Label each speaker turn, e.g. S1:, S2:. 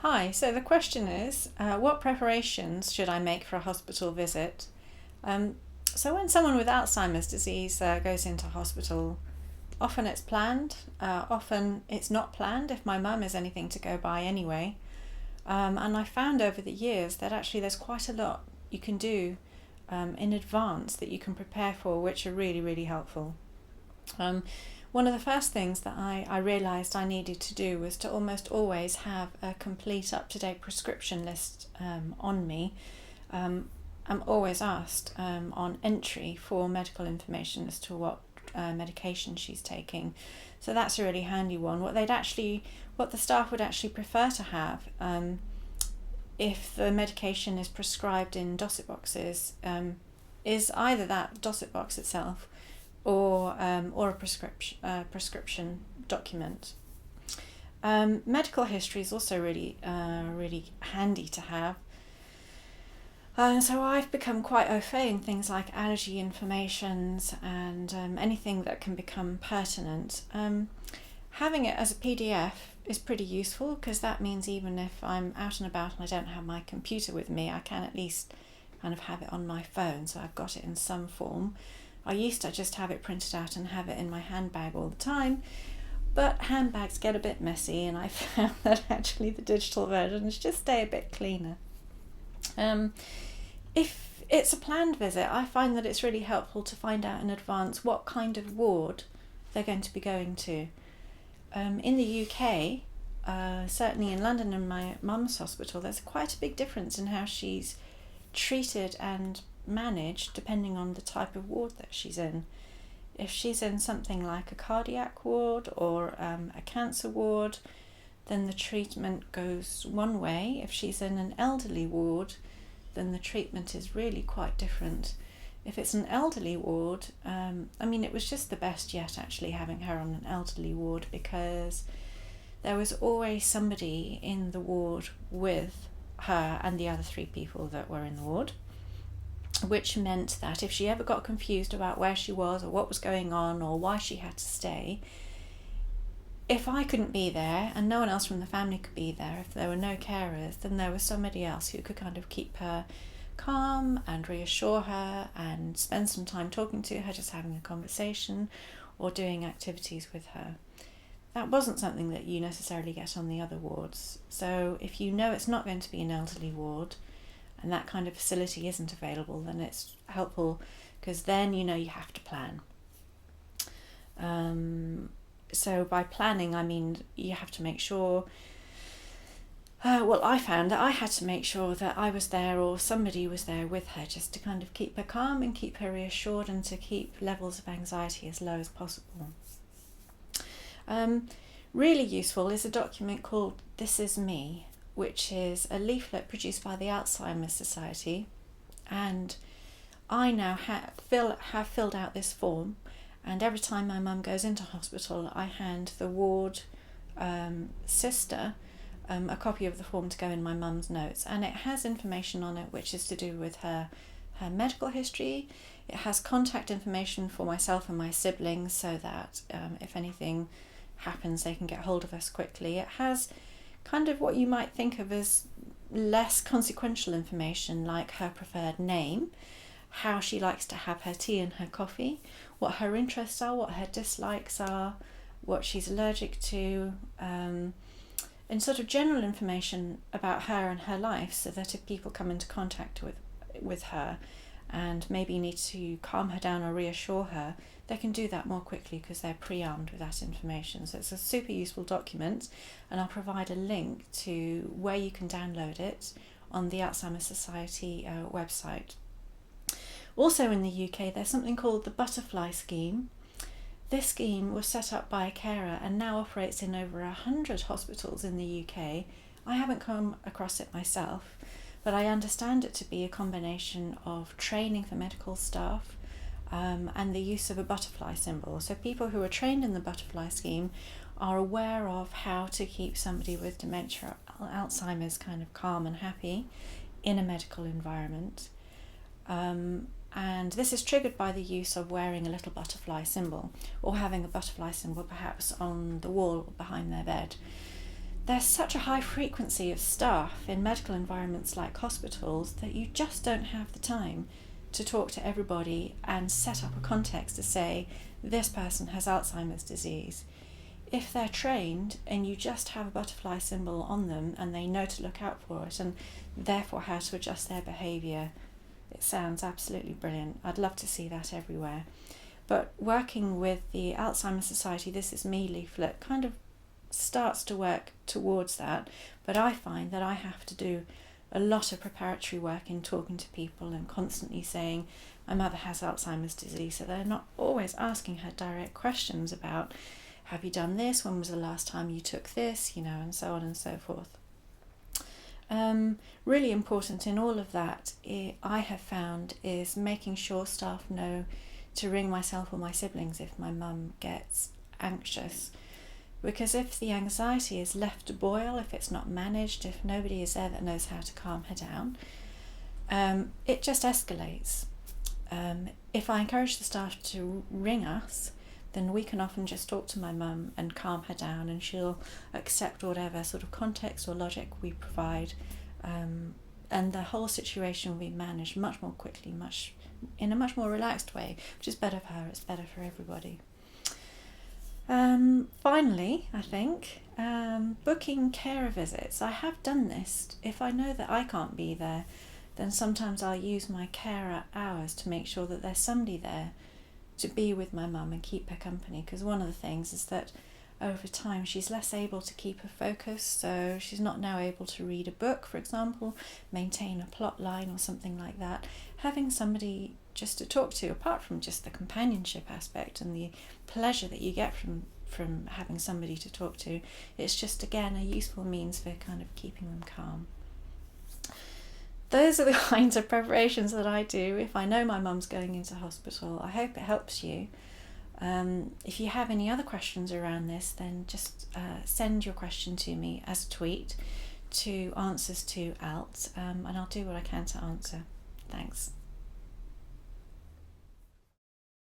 S1: Hi, so the question is, what preparations should I make for a hospital visit? Um, so, when someone with Alzheimer's disease goes into hospital, often it's planned, often it's not planned if my mum is anything to go by anyway. And I found over the years that actually there's quite a lot you can do in advance that you can prepare for, which are really, really helpful. Um, One of the first things that I realised I needed to do was to almost always have a complete up to date prescription list on me. Um, I'm always asked on entry for medical information as to what medication she's taking. So that's a really handy one. What the staff would actually prefer to have, if the medication is prescribed in dosset boxes, is either that dosset box itself or a prescription document. Medical history is also really handy to have. So I've become quite au fait in things like allergy informations and anything that can become pertinent. Having it as a PDF is pretty useful because that means even if I'm out and about and I don't have my computer with me, I can at least kind of have it on my phone, so I've got it in some form. I used to just have it printed out and have it in my handbag all the time, but handbags get a bit messy, and I found that actually the digital versions just stay a bit cleaner. If it's a planned visit, I find that it's really helpful to find out in advance what kind of ward they're going to be going to. In the UK, certainly in London and my mum's hospital, there's quite a big difference in how she's treated and managed depending on the type of ward that she's in. If she's in something like a cardiac ward or a cancer ward, then the treatment goes one way. If she's in an elderly ward, then the treatment is really quite different. If it's an elderly ward, it was just the best yet actually having her on an elderly ward, because there was always somebody in the ward with her and the other three people that were in the ward, which meant that if she ever got confused about where she was or what was going on or why she had to stay, if I couldn't be there and no one else from the family could be there, if there were no carers, then there was somebody else who could kind of keep her calm and reassure her and spend some time talking to her, just having a conversation or doing activities with her. That wasn't something that you necessarily get on the other wards. So if you know it's not going to be an elderly ward and that kind of facility isn't available, then it's helpful, because then you know you have to plan. So by planning, I mean you have to make sure, I found that I had to make sure that I was there or somebody was there with her, just to kind of keep her calm and keep her reassured and to keep levels of anxiety as low as possible. Really useful is a document called This Is Me, which is a leaflet produced by the Alzheimer's Society, and I now have filled out this form, and every time my mum goes into hospital I hand the ward sister a copy of the form to go in my mum's notes, and it has information on it which is to do with her medical history. It has contact information for myself and my siblings so that if anything happens they can get hold of us quickly. It has kind of what you might think of as less consequential information, like her preferred name, how she likes to have her tea and her coffee, what her interests are, what her dislikes are, what she's allergic to, and sort of general information about her and her life, so that if people come into contact with her and maybe need to calm her down or reassure her, they can do that more quickly because they're pre-armed with that information. So it's a super useful document, and I'll provide a link to where you can download it on the Alzheimer's Society website. Also in the UK, there's something called the Butterfly Scheme. This scheme was set up by a carer and now operates in over 100 hospitals in the UK. I haven't come across it myself, but I understand it to be a combination of training for medical staff and the use of a butterfly symbol. So people who are trained in the butterfly scheme are aware of how to keep somebody with dementia or Alzheimer's kind of calm and happy in a medical environment. And this is triggered by the use of wearing a little butterfly symbol or having a butterfly symbol perhaps on the wall behind their bed. there's such a high frequency of staff in medical environments like hospitals that you just don't have the time to talk to everybody and set up a context to say this person has Alzheimer's disease. If they're trained and you just have a butterfly symbol on them and they know to look out for it and therefore how to adjust their behaviour, it sounds absolutely brilliant. I'd love to see that everywhere. But working with the Alzheimer's Society This Is Me leaflet kind of starts to work towards that, but I find that I have to do a lot of preparatory work in talking to people and constantly saying my mother has Alzheimer's disease, so they're not always asking her direct questions about have you done this, when was the last time you took this, and so on and so forth. Really important in all of that, I have found, is making sure staff know to ring myself or my siblings if my mum gets anxious. Because if the anxiety is left to boil, if it's not managed, if nobody is there that knows how to calm her down, it just escalates. If I encourage the staff to ring us, then we can often just talk to my mum and calm her down, and she'll accept whatever sort of context or logic we provide, and the whole situation will be managed much more quickly, in a much more relaxed way, which is better for her, it's better for everybody. Finally, I think, booking carer visits. I have done this. If I know that I can't be there, then sometimes I'll use my carer hours to make sure that there's somebody there to be with my mum and keep her company, because one of the things is that over time she's less able to keep her focus, so she's not now able to read a book, for example, maintain a plot line or something like that. Having somebody just to talk to, apart from just the companionship aspect and the pleasure that you get from having somebody to talk to, it's just again a useful means for kind of keeping them calm. Those are the kinds of preparations that I do if I know my mum's going into hospital. I hope it helps you. If you have any other questions around this, then just send your question to me as a tweet to answers to ALT, and I'll do what I can to answer. Thanks.